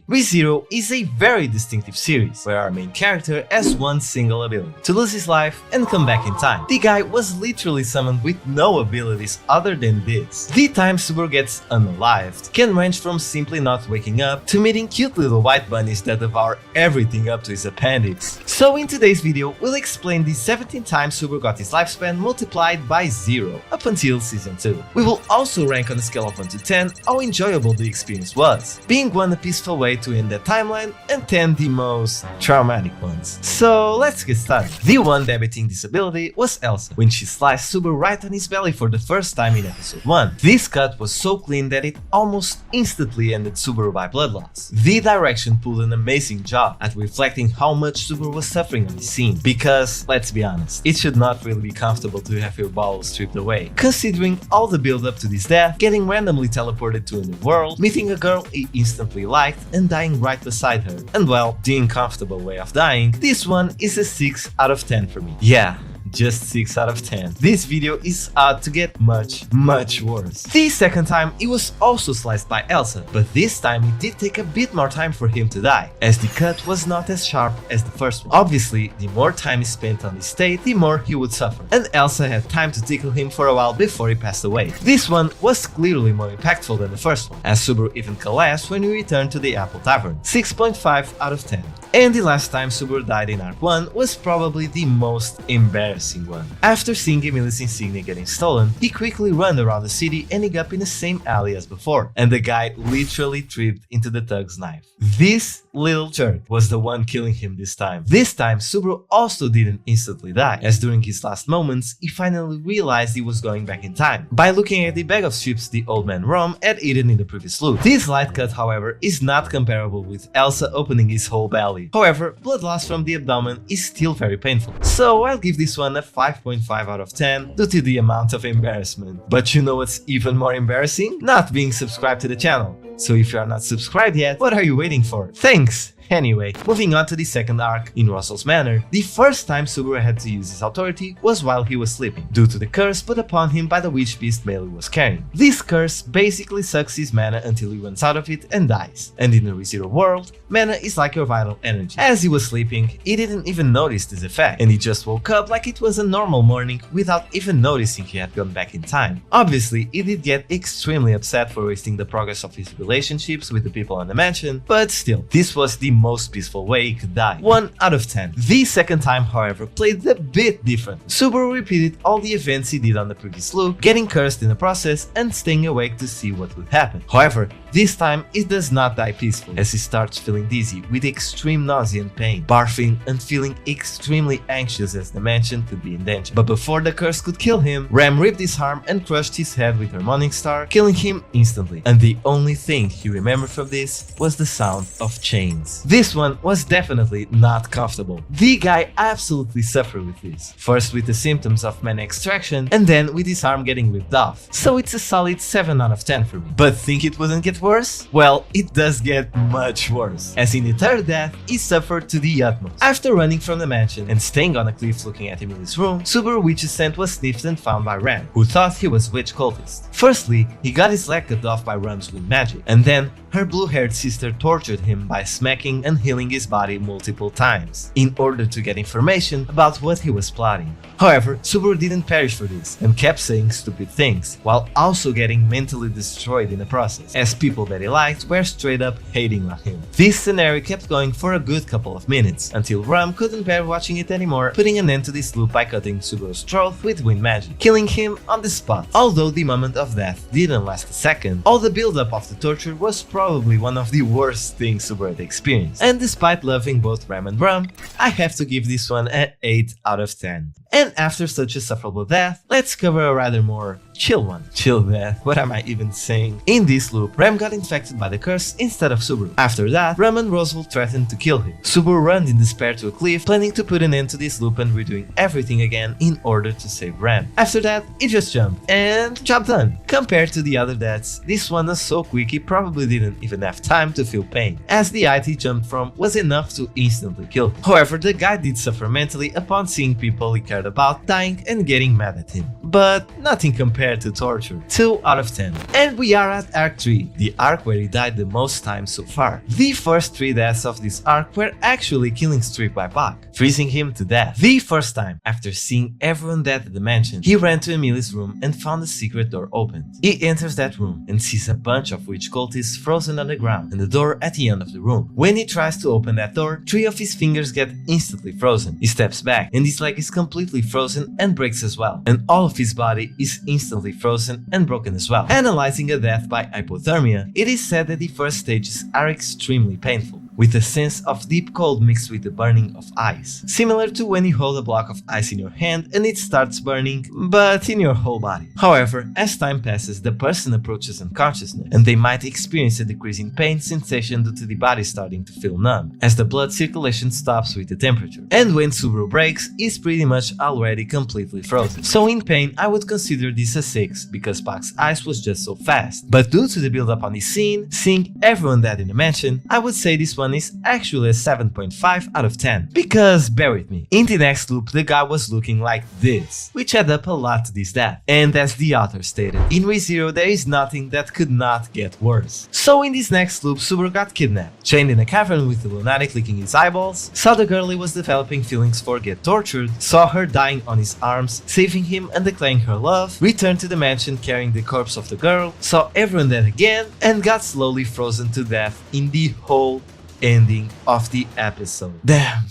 ReZero is a very distinctive series, where our main character has one single ability: to lose his life and come back in time. The guy was literally summoned with no abilities other than this. The time Subaru gets unalived can range from simply not waking up to meeting cute little white bunnies that devour everything up to his appendix. So in today's video, we'll explain the 17 times Subaru got his lifespan multiplied by 0 up until Season 2. We will also rank on a scale of 1 to 10 how enjoyable the experience was, being 1 a peaceful way to end that timeline and 10 the most traumatic ones. So let's get started. The one debuting this ability was Elsa, when she sliced Subaru right on his belly for the first time in episode 1. This cut was so clean that it almost instantly ended Subaru by blood loss. The direction pulled an amazing job at reflecting how much Subaru was suffering on the scene, because, let's be honest, it should not really be comfortable to have your balls stripped away, considering all the build up to this death, getting randomly teleported to a new world, meeting a girl he instantly liked and dying right beside her, and well, the uncomfortable way of dying. This one is a 6 out of 10 for me. Yeah, just 6 out of 10. This video is out to get much worse. The second time it was also sliced by Elsa, but this time it did take a bit more time for him to die, as the cut was not as sharp as the first one. Obviously, the more time he spent on this state, the more he would suffer, and Elsa had time to tickle him for a while before he passed away. This one was clearly more impactful than the first one, as Subaru even collapsed when he returned to the Apple Tavern. 6.5 out of 10. And the last time Subaru died in Arc 1 was probably the most embarrassing one. After seeing Emilia's insignia getting stolen, he quickly ran around the city, ending up in the same alley as before, and the guy literally tripped into the thug's knife. This little jerk was the one killing him this time. This time Subaru also didn't instantly die, as during his last moments he finally realized he was going back in time by looking at the bag of chips the old man Rom had eaten in the previous loop. This light cut, however, is not comparable with Elsa opening his whole belly. However, blood loss from the abdomen is still very painful, so I'll give this one a 5.5 out of 10 due to the amount of embarrassment. But you know what's even more embarrassing? Not being subscribed to the channel. So if you are not subscribed yet, what are you waiting for? Thanks! Anyway, moving on to the second arc, in Russell's Manor, the first time Subaru had to use his authority was while he was sleeping, due to the curse put upon him by the witch beast Bailey was carrying. This curse basically sucks his mana until he runs out of it and dies, and in the ReZero world, mana is like your vital energy. As he was sleeping, he didn't even notice this effect, and he just woke up like it was a normal morning without even noticing he had gone back in time. Obviously, he did get extremely upset for wasting the progress of his relationships with the people on the mansion, but still, this was the most peaceful way he could die. 1 out of 10. The second time, however, played a bit different. Subaru repeated all the events he did on the previous loop, getting cursed in the process and staying awake to see what would happen. However, this time it does not die peacefully, as he starts feeling dizzy with extreme nausea and pain, barfing and feeling extremely anxious as the mansion could be in danger. But before the curse could kill him, Ram ripped his arm and crushed his head with her Morning Star, killing him instantly. And the only thing he remembered from this was the sound of chains. This one was definitely not comfortable. The guy absolutely suffered with this, first with the symptoms of mana extraction and then with his arm getting ripped off. So it's a solid 7 out of 10 for me. But think it wouldn't get worse? Well, it does get much worse, as in the third death, he suffered to the utmost. After running from the mansion and staying on a cliff looking at Emilia's room, Subaru Witch's scent was sniffed and found by Ram, who thought he was witch cultist. Firstly, he got his leg cut off by Ram's wind magic, and then her blue-haired sister tortured him by smacking and healing his body multiple times, in order to get information about what he was plotting. However, Subaru didn't perish for this, and kept saying stupid things, while also getting mentally destroyed in the process, as people that he liked were straight up hating on him. This scenario kept going for a good couple of minutes, until Ram couldn't bear watching it anymore, putting an end to this loop by cutting Subaru's throat with wind magic, killing him on the spot. Although the moment of death didn't last a second, all the build-up of the torture was probably one of the worst things Subaru had experienced, and despite loving both Ram and Ram, I have to give this one an 8 out of 10. And after such a sufferable death, let's cover a rather more chill one. Chill death, what am I even saying? In this loop, Ram got infected by the curse instead of Subaru. After that, Ram and Roswell threatened to kill him. Subaru ran in despair to a cliff, planning to put an end to this loop and redoing everything again in order to save Ram. After that, he just jumped, and job done. Compared to the other deaths, this one was so quick he probably didn't even have time to feel pain, as the height he jumped from was enough to instantly kill him. However, the guy did suffer mentally upon seeing people he cared sad about dying and getting mad at him. But nothing compared to torture. 2 out of 10. And we are at Arc 3, the arc where he died the most times so far. The first 3 deaths of this arc were actually killing streak by Bach, freezing him to death. The first time, after seeing everyone dead at the mansion, he ran to Emily's room and found a secret door opened. He enters that room and sees a bunch of witch cultists frozen on the ground and the door at the end of the room. When he tries to open that door, 3 of his fingers get instantly frozen. He steps back and his leg is completely frozen and breaks as well, and all of his body is instantly frozen and broken as well. Analyzing a death by hypothermia, it is said that the first stages are extremely painful, with a sense of deep cold mixed with the burning of ice, similar to when you hold a block of ice in your hand and it starts burning, but in your whole body. However, as time passes, the person approaches unconsciousness, and they might experience a decrease in pain sensation due to the body starting to feel numb, as the blood circulation stops with the temperature. And when Subaru breaks, he's pretty much already completely frozen. So in pain, I would consider this a 6, because Bach's ice was just so fast. But due to the build-up on this scene, seeing everyone dead in the mansion, I would say this one is actually a 7.5 out of 10. Because, bear with me, in the next loop the guy was looking like this, which add up a lot to this death. And as the author stated, in ReZero there is nothing that could not get worse. So in this next loop, Subaru got kidnapped, chained in a cavern with the lunatic licking his eyeballs, saw the girl he was developing feelings for get tortured, saw her dying on his arms, saving him and declaring her love, returned to the mansion carrying the corpse of the girl, saw everyone dead again, and got slowly frozen to death in the whole ending of the episode. Damn.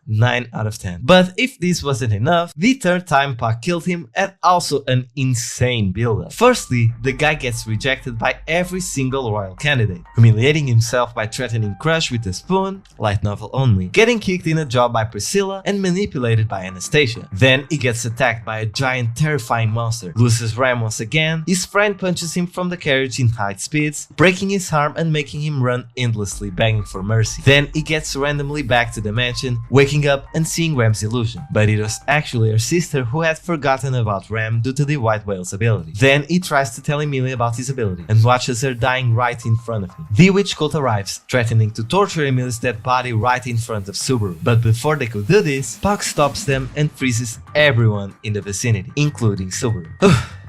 9 out of 10. But if this wasn't enough, the third time Pac killed him had also an insane build-up. Firstly, the guy gets rejected by every single royal candidate, humiliating himself by threatening Crush with a spoon, light novel only, getting kicked in a jaw by Priscilla, and manipulated by Anastasia. Then he gets attacked by a giant terrifying monster, loses Ram once again, his friend punches him from the carriage in high speeds, breaking his arm and making him run endlessly begging for mercy. Then he gets randomly back to the mansion, waking up and seeing Ram's illusion, but it was actually her sister who had forgotten about Ram due to the white whale's ability. Then he tries to tell Emilia about his ability and watches her dying right in front of him. The witch cult arrives, threatening to torture Emilia's dead body right in front of Subaru, but before they could do this, Pac stops them and freezes everyone in the vicinity, including Subaru.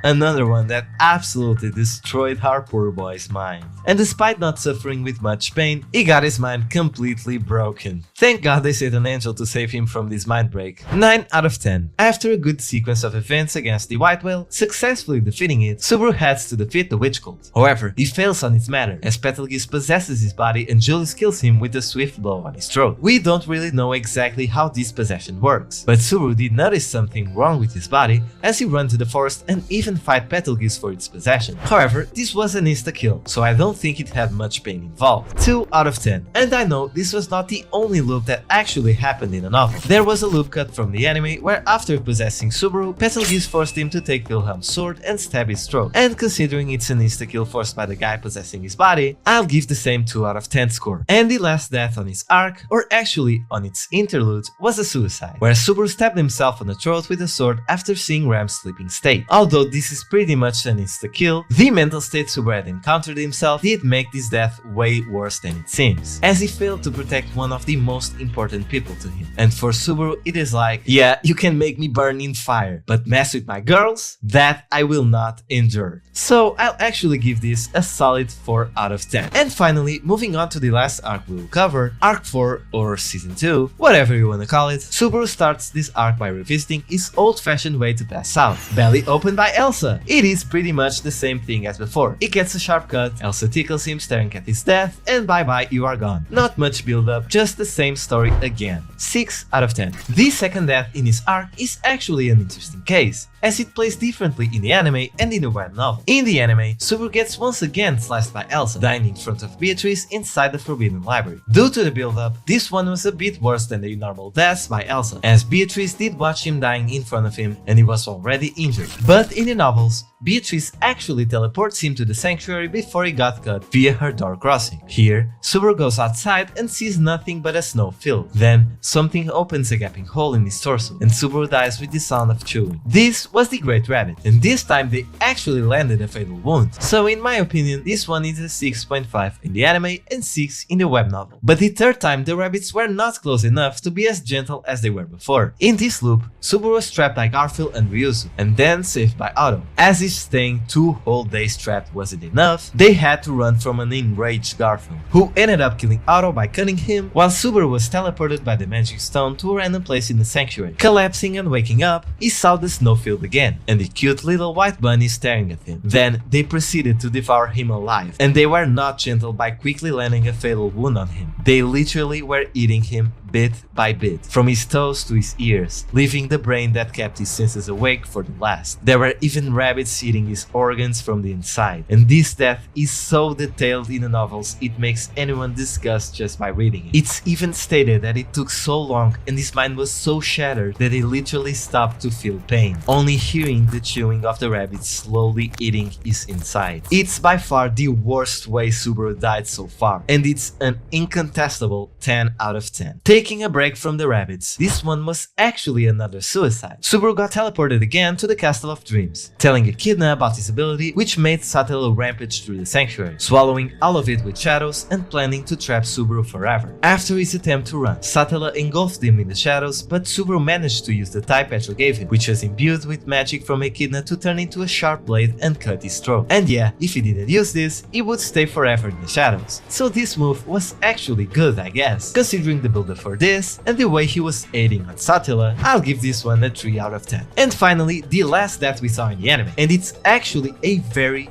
Another one that absolutely destroyed our poor boy's mind. And despite not suffering with much pain, he got his mind completely broken. Thank God they sent an angel to save him from this mind break. 9 out of 10. After a good sequence of events against the White Whale, successfully defeating it, Subaru heads to defeat the witch cult. However, he fails on its matter, as Betelgeuse possesses his body and Julius kills him with a swift blow on his throat. We don't really know exactly how this possession works, but Subaru did notice something wrong with his body as he ran to the forest and even fight Betelgeuse for its possession. However, this was an insta-kill, so I don't think it had much pain involved. 2 out of 10. And I know this was not the only loop that actually happened in a novel. There was a loop cut from the anime where after possessing Subaru, Betelgeuse forced him to take Wilhelm's sword and stab his throat. And considering it's an insta-kill forced by the guy possessing his body, I'll give the same 2 out of 10 score. And the last death on his arc, or actually on its interlude, was a suicide, where Subaru stabbed himself on the throat with a sword after seeing Ram's sleeping state. Although this is pretty much an insta-kill, the mental state Subaru had encountered himself did make this death way worse than it seems, as he failed to protect one of the most important people to him. And for Subaru, it is like, yeah, you can make me burn in fire, but mess with my girls? That I will not endure. So I'll actually give this a solid 4 out of 10. And finally, moving on to the last arc we will cover, Arc 4 or Season 2, whatever you wanna call it, Subaru starts this arc by revisiting his old-fashioned way to pass out, belly open by Elsa. It is pretty much the same thing as before. He gets a sharp cut, Elsa tickles him staring at his death, and bye bye, you are gone. Not much build up, just the same story again. 6 out of 10. The second death in his arc is actually an interesting case, as it plays differently in the anime and in the web novel. In the anime, Subaru gets once again sliced by Elsa, dying in front of Beatrice inside the Forbidden Library. Due to the build-up, this one was a bit worse than the normal deaths by Elsa, as Beatrice did watch him dying in front of him and he was already injured. But in the novels, Beatrice actually teleports him to the sanctuary before he got cut via her door crossing. Here, Subaru goes outside and sees nothing but a snow field. Then, something opens a gaping hole in his torso, and Subaru dies with the sound of chewing. This This was the Great Rabbit, and this time they actually landed a fatal wound. So in my opinion, this one is a 6.5 in the anime and 6 in the web novel. But the third time, the rabbits were not close enough to be as gentle as they were before. In this loop, Subaru was trapped by Garfield and Ryuzu, and then saved by Otto. As if staying 2 whole days trapped wasn't enough, they had to run from an enraged Garfield, who ended up killing Otto by cutting him, while Subaru was teleported by the magic stone to a random place in the sanctuary. Collapsing and waking up, he saw the snowfield again, and the cute little white bunny staring at him. Then they proceeded to devour him alive, and they were not gentle by quickly landing a fatal wound on him. They literally were eating him bit by bit, from his toes to his ears, leaving the brain that kept his senses awake for the last. There were even rabbits eating his organs from the inside, and this death is so detailed in the novels it makes anyone disgust just by reading it. It's even stated that it took so long and his mind was so shattered that he literally stopped to feel pain, only hearing the chewing of the rabbit slowly eating his inside. It's by far the worst way Subaru died so far, and it's an incontestable 10 out of 10. Taking a break from the rabbits, this one was actually another suicide. Subaru got teleported again to the Castle of Dreams, telling Echidna about his ability, which made Satella rampage through the sanctuary, swallowing all of it with shadows and planning to trap Subaru forever. After his attempt to run, Satella engulfed him in the shadows, but Subaru managed to use the type Petra gave him, which was imbued with magic from Echidna to turn into a sharp blade and cut his throat. And yeah, if he didn't use this, he would stay forever in the shadows. So this move was actually good, I guess. Considering the build-up for this and the way he was aiding on Satella, I'll give this one a 3 out of 10. And finally, the last death we saw in the anime, and it's actually a very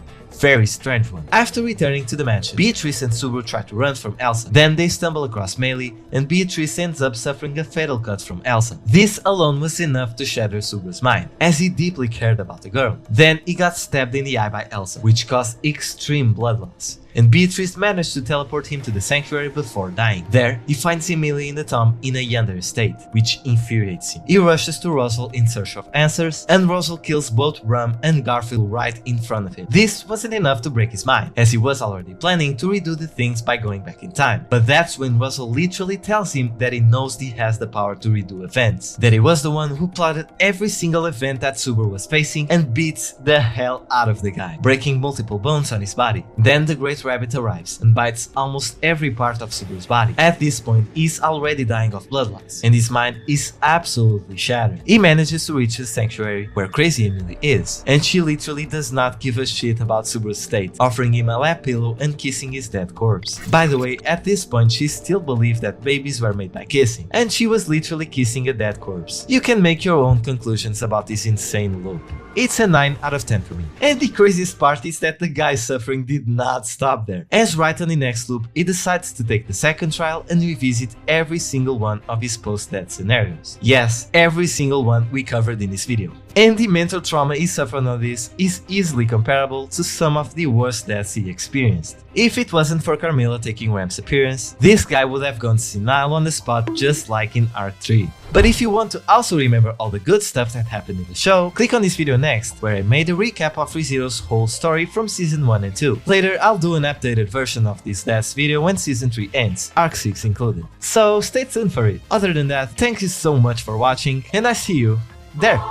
strange one. After returning to the mansion, Beatrice and Subaru try to run from Elsa. Then they stumble across Melee, and Beatrice ends up suffering a fatal cut from Elsa. This alone was enough to shatter Subaru's mind, as he deeply cared about the girl. Then he got stabbed in the eye by Elsa, which caused extreme blood loss, and Beatrice managed to teleport him to the sanctuary before dying. There, he finds Emilia in the tomb in a yandere state, which infuriates him. He rushes to Rosal in search of answers, and Rosal kills both Rum and Garfield right in front of him. This wasn't enough to break his mind, as he was already planning to redo the things by going back in time. But that's when Rosal literally tells him that he knows he has the power to redo events, that he was the one who plotted every single event that Subaru was facing and beats the hell out of the guy, breaking multiple bones on his body. Then the Great Rabbit arrives and bites almost every part of Subaru's body. At this point, he's already dying of blood loss, and his mind is absolutely shattered. He manages to reach the sanctuary where Crazy Emily is, and she literally does not give a shit about Subaru's state, offering him a lap pillow and kissing his dead corpse. By the way, at this point she still believed that babies were made by kissing, and she was literally kissing a dead corpse. You can make your own conclusions about this insane loop. It's a 9 out of 10 for me. And the craziest part is that the guy's suffering did not stop there, as right on the next loop he decides to take the second trial and revisit every single one of his post-death scenarios. Yes, every single one we covered in this video. And the mental trauma he suffered on this is easily comparable to some of the worst deaths he experienced. If it wasn't for Carmilla taking Ram's appearance, this guy would have gone senile on the spot just like in Arc 3. But if you want to also remember all the good stuff that happened in the show, click on this video next, where I made a recap of ReZero's whole story from Season 1 and 2. Later, I'll do an updated version of this deaths video when Season 3 ends, Arc 6 included. So stay tuned for it. Other than that, thank you so much for watching, and I see you there.